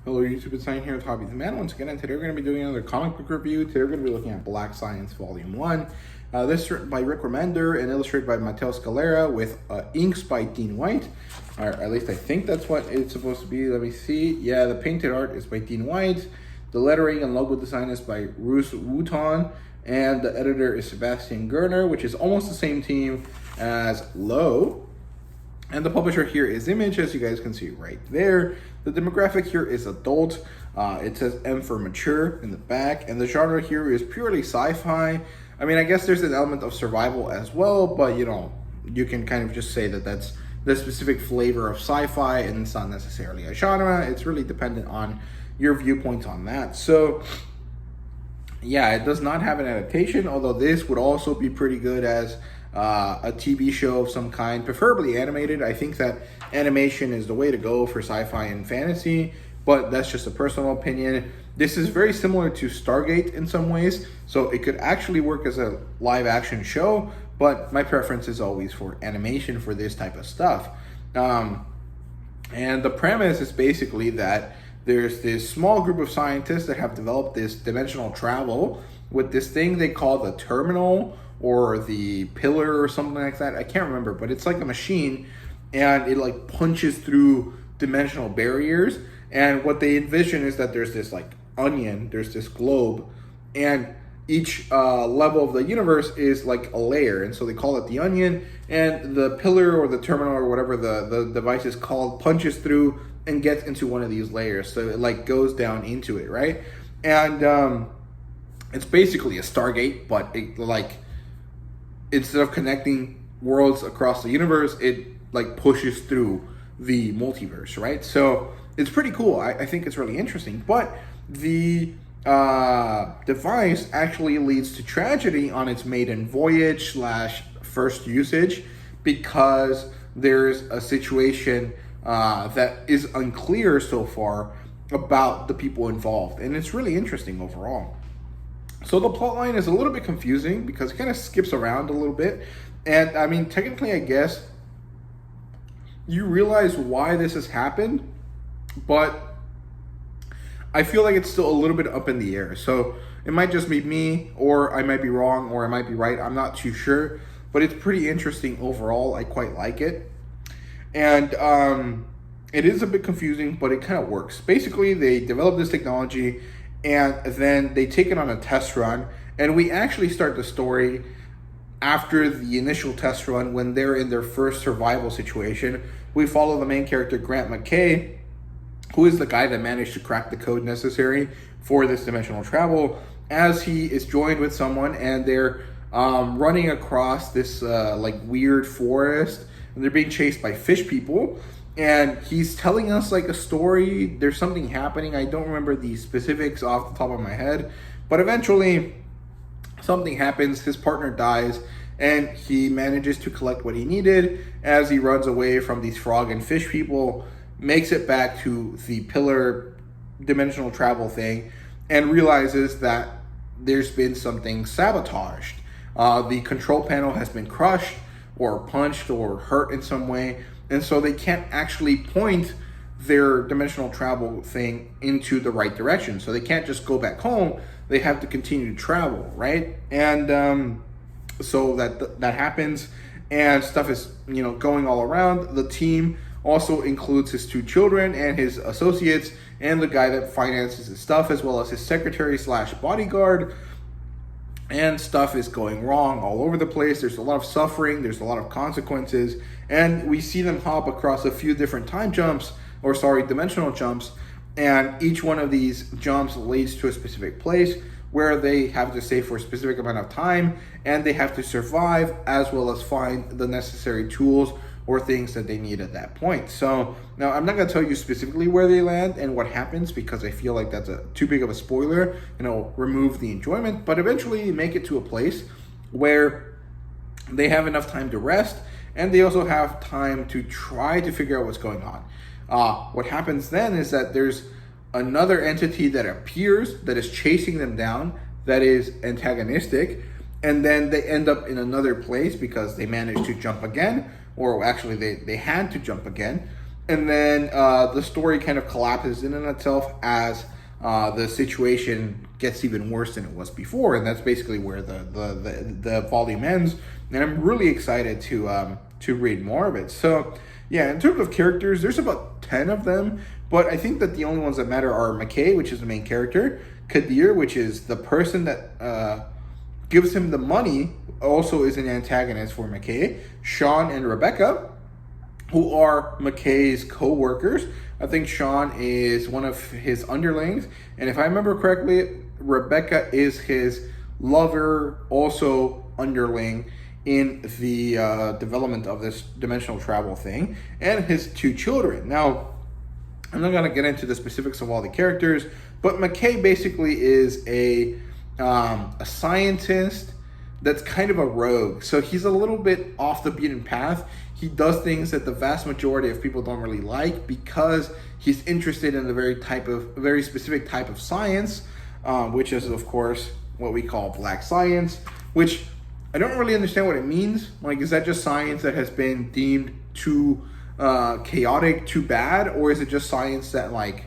Hello YouTube, it's Sign here with Hobby the Man once again, and today we're going to be doing another comic book review. Today we're going to be looking at Black Science Volume 1. This is written by Rick Remender and illustrated by Mateo Scalera with inks by Dean White. Or at least I think that's what it's supposed to be. Let me see. Yeah, the painted art is by Dean White. The lettering and logo design is by Bruce Wooton. And the editor is Sebastian Gerner, which is almost the same team as Lowe. And the publisher here is Image, as you guys can see right there. The demographic here is adult. It says M for mature in the back. And the genre here is purely sci-fi. I mean, I guess there's an element of survival as well, but you know, you can kind of just say that that's the specific flavor of sci-fi, and it's not necessarily a genre. It's really dependent on your viewpoints on that. So yeah, it does not have an adaptation, although this would also be pretty good as a TV show of some kind, preferably animated. I think that animation is the way to go for sci-fi and fantasy, but that's just a personal opinion. This is very similar to Stargate in some ways, so it could actually work as a live action show, but my preference is always for animation for this type of stuff. And the premise is basically that there's this small group of scientists that have developed this dimensional travel with this thing they call the terminal or the pillar or something like that. I can't remember, but it's like a machine and it like punches through dimensional barriers. And what they envision is that there's this like onion, there's this globe, and each level of the universe is like a layer. And so they call it the onion, and the pillar or the terminal or whatever the device is called punches through and gets into one of these layers. So it like goes down into it, right? And it's basically a Stargate, but it like, instead of connecting worlds across the universe, it like pushes through the multiverse, right? So it's pretty cool. I think it's really interesting. But the device actually leads to tragedy on its maiden voyage / first usage, because there's a situation that is unclear so far about the people involved. And it's really interesting overall. So the plotline is a little bit confusing because it kind of skips around a little bit. And I mean, technically, I guess you realize why this has happened, but I feel like it's still a little bit up in the air. So it might just be me, or I might be wrong, or I might be right. I'm not too sure, but it's pretty interesting overall. I quite like it. And it is a bit confusing, but it kind of works. Basically, they develop this technology, and then they take it on a test run, and we actually start the story after the initial test run when they're in their first survival situation. We follow the main character, Grant McKay, who is the guy that managed to crack the code necessary for this dimensional travel, as he is joined with someone, and they're running across this like weird forest, and they're being chased by fish people. And he's telling us like a story. There's something happening. I don't remember the specifics off the top of my head, but eventually something happens. His partner dies, and he manages to collect what he needed as he runs away from these frog and fish people, makes it back to the pillar dimensional travel thing, and realizes that there's been something sabotaged. The control panel has been crushed or punched or hurt in some way. And so they can't actually point their dimensional travel thing into the right direction. So they can't just go back home. They have to continue to travel, right? And so that happens, and stuff is, you know, going all around. The team also includes his 2 children and his associates and the guy that finances his stuff, as well as his secretary / bodyguard. And stuff is going wrong all over the place. There's a lot of suffering. There's a lot of consequences. And we see them hop across a few different dimensional jumps. And each one of these jumps leads to a specific place where they have to stay for a specific amount of time. And they have to survive, as well as find the necessary tools or things that they need at that point. So now I'm not going to tell you specifically where they land and what happens, because I feel like that's too big of a spoiler, and it'll remove the enjoyment. But eventually you make it to a place where they have enough time to rest, and they also have time to try to figure out what's going on. What happens then is that there's another entity that appears that is chasing them down, that is antagonistic, and then they end up in another place because they managed to jump again, or actually they had to jump again. and then the story kind of collapses in itself as the situation gets even worse than it was before, and that's basically where the volume ends. And I'm really excited to read more of it. So yeah, in terms of characters, there's about 10 of them, but I think that the only ones that matter are McKay, which is the main character, Kadir, which is the person that gives him the money, also is an antagonist for McKay, Sean and Rebecca, who are McKay's co-workers. I think Sean is one of his underlings, and if I remember correctly, Rebecca is his lover, also underling in the development of this dimensional travel thing, and his 2 children. Now, I'm not going to get into the specifics of all the characters, but McKay basically is a scientist that's kind of a rogue. So he's a little bit off the beaten path. He does things that the vast majority of people don't really like because he's interested in the very specific type of science, which is, of course, what we call black science, which I don't really understand what it means. Like, is that just science that has been deemed too chaotic, too bad? Or is it just science that, like,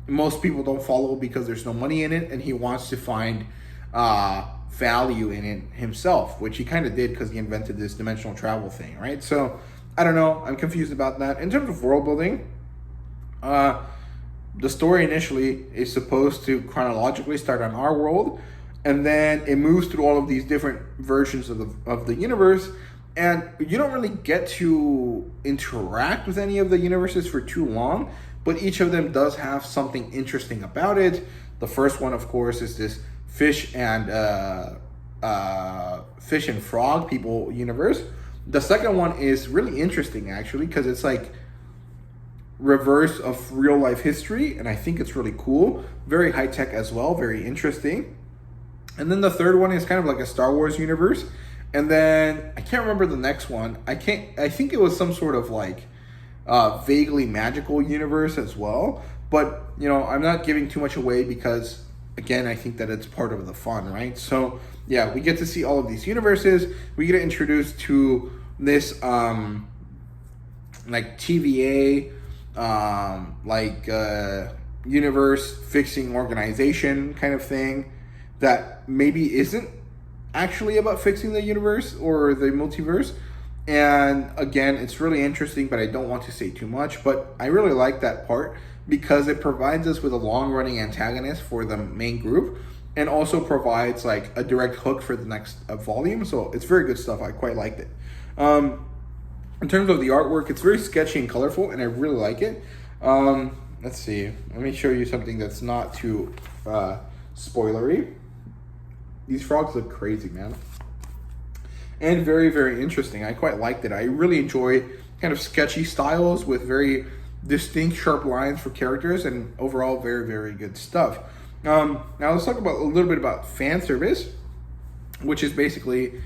most people don't follow because there's no money in it, and he wants to find value in it himself, which he kind of did because he invented this dimensional travel thing, right? So I don't know. I'm confused about that. In terms of world building, the story initially is supposed to chronologically start on our world, and then it moves through all of these different versions of the universe, and you don't really get to interact with any of the universes for too long, but each of them does have something interesting about it. The first one, of course, is this fish and frog people universe. The second one is really interesting, actually, because it's like reverse of real life history, and I think it's really cool. Very high tech as well, very interesting. And then the third one is kind of like a Star Wars universe. And then I can't remember the next one. I think it was some sort of like vaguely magical universe as well. But, you know, I'm not giving too much away because, again, I think that it's part of the fun, right? So yeah, we get to see all of these universes. We get introduced to this like TVA, universe fixing organization kind of thing that maybe isn't actually about fixing the universe or the multiverse. And again, it's really interesting, but I don't want to say too much. But I really like that part because it provides us with a long-running antagonist for the main group, and also provides like a direct hook for the next volume. So it's very good stuff. I quite liked it. In terms of the artwork, it's very sketchy and colorful, and I really like it. Let's see. Let me show you something that's not too spoilery. These frogs look crazy, man. And very, very interesting. I quite liked it. I really enjoy kind of sketchy styles with very distinct, sharp lines for characters, and overall very, very good stuff. Now let's talk about a little bit about fan service, which is basically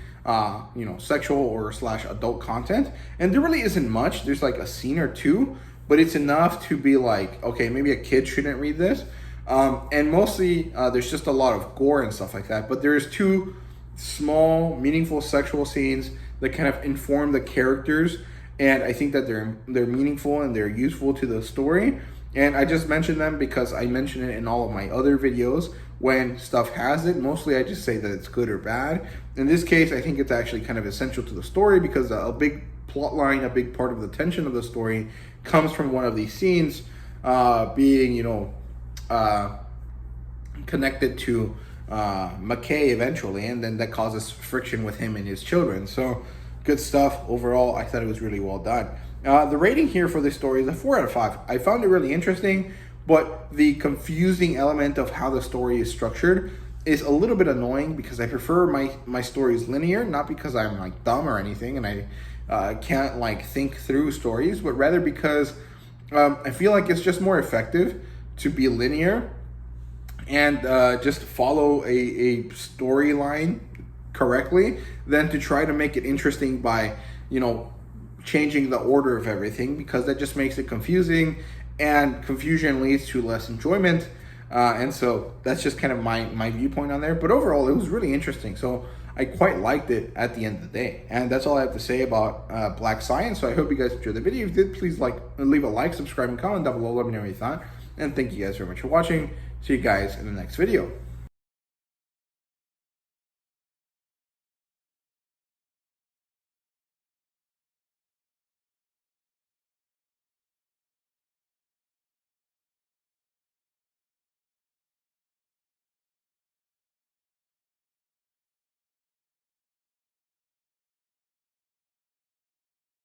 sexual or / adult content. And there really isn't much. There's like a scene or two, but it's enough to be like, okay, maybe a kid shouldn't read this. And mostly there's just a lot of gore and stuff like that. But there's 2 small, meaningful sexual scenes that kind of inform the characters, and I think that they're meaningful and they're useful to the story. And I just mentioned them because I mention it in all of my other videos when stuff has it. Mostly I just say that it's good or bad. In this case, I think it's actually kind of essential to the story because a big plot line, a big part of the tension of the story comes from one of these scenes being, connected to McKay eventually, and then that causes friction with him and his children. So good stuff. Overall, I thought it was really well done. The rating here for this story is a 4 out of 5. I found it really interesting, but the confusing element of how the story is structured is a little bit annoying because I prefer my stories linear, not because I'm like dumb or anything and I can't like think through stories, but rather because I feel like it's just more effective to be linear and just follow a storyline correctly than to try to make it interesting by, changing the order of everything, because that just makes it confusing, and confusion leads to less enjoyment. And so that's just kind of my viewpoint on there. But overall, it was really interesting. So I quite liked it at the end of the day. And that's all I have to say about Black Science. So I hope you guys enjoyed the video. If you did, please leave a like, subscribe, and comment down below. Let me know what you thought. And thank you guys very much for watching. See you guys in the next video.